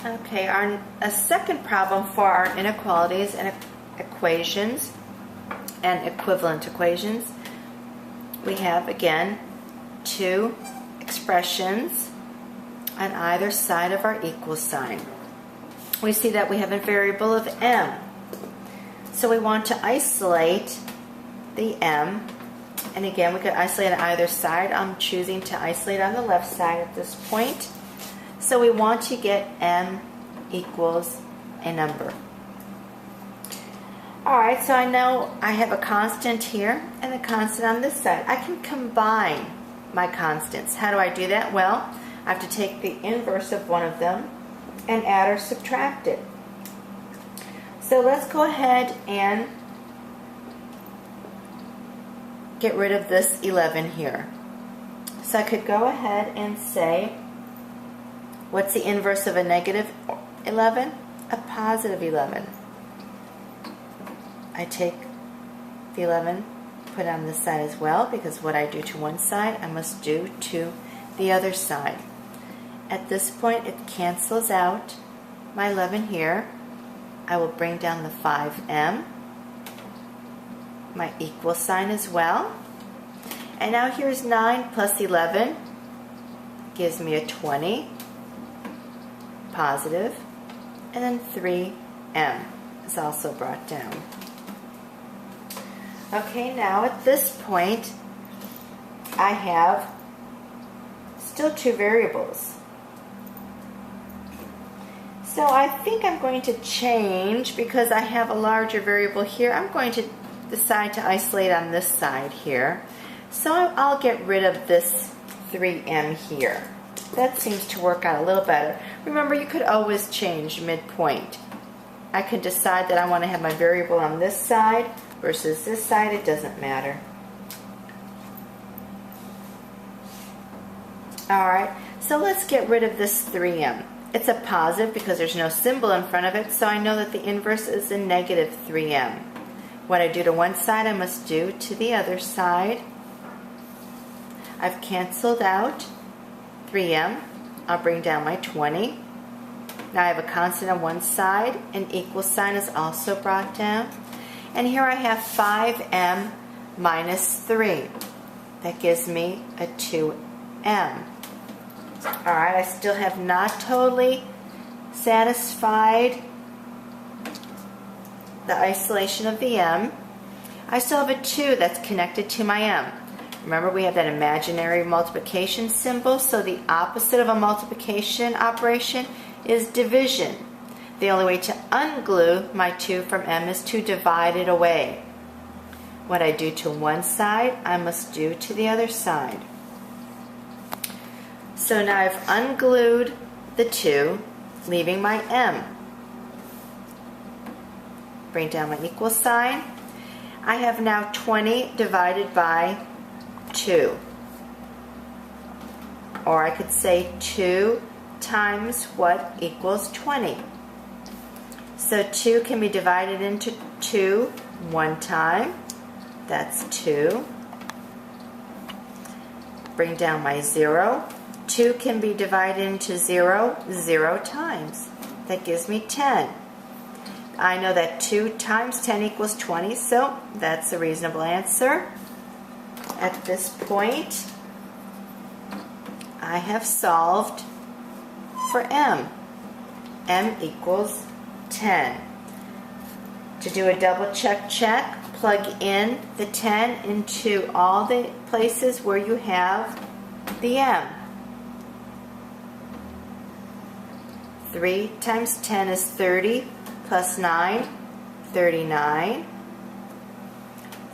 Okay, a second problem for our inequalities and equations and equivalent equations. We have, again, two expressions on either side of our equal sign. We see that we have a variable of m. So we want to isolate the m. And again, we could isolate on either side. I'm choosing to isolate on the left side at this point. So we want to get m equals a number. Alright, so I know I have a constant here and a constant on this side. I can combine my constants. How do I do that? Well, I have to take the inverse of one of them and add or subtract it. So let's go ahead and get rid of this 11 here. So I could go ahead and say, what's the inverse of a negative 11? A positive 11. I take the 11, put it on this side as well, because what I do to one side, I must do to the other side. At this point, it cancels out my 11 here. I will bring down the 5m, my equal sign as well. And now here's 9 plus 11 gives me a 20, positive, and then 3m is also brought down. Okay, now at this point, I have still two variables. So I think I'm going to change, because I have a larger variable here, I'm going to decide to isolate on this side here. So I'll get rid of this 3m here. That seems to work out a little better. Remember, you could always change midpoint. I can decide that I want to have my variable on this side versus this side. It doesn't matter. Alright, so let's get rid of this 3m. It's a positive because there's no symbol in front of it, so I know that the inverse is a negative 3m. What I do to one side, I must do to the other side. I've canceled out 3m. I'll bring down my 20. Now I have a constant on one side, an equal sign is also brought down. And here I have 5m minus 3. That gives me a 2m. Alright, I still have not totally satisfied the isolation of the m. I still have a 2 that's connected to my m. Remember, we have that imaginary multiplication symbol, so the opposite of a multiplication operation is division. The only way to unglue my 2 from m is to divide it away. What I do to one side, I must do to the other side. So now I've unglued the 2, leaving my m. Bring down my equal sign. I have now 20 divided by 2. Or I could say 2 times what equals 20. So 2 can be divided into 2 one time. That's 2. Bring down my 0. 2 can be divided into 0 times. That gives me 10. I know that 2 times 10 equals 20, so that's a reasonable answer. At this point, I have solved for m. m equals 10. To do a double check, plug in the 10 into all the places where you have the m. 3 times 10 is 30, plus 9, 39.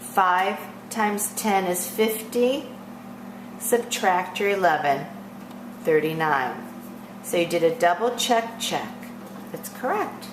5 times 10 is 50. Subtract your 11, 39. So you did a double check. That's correct.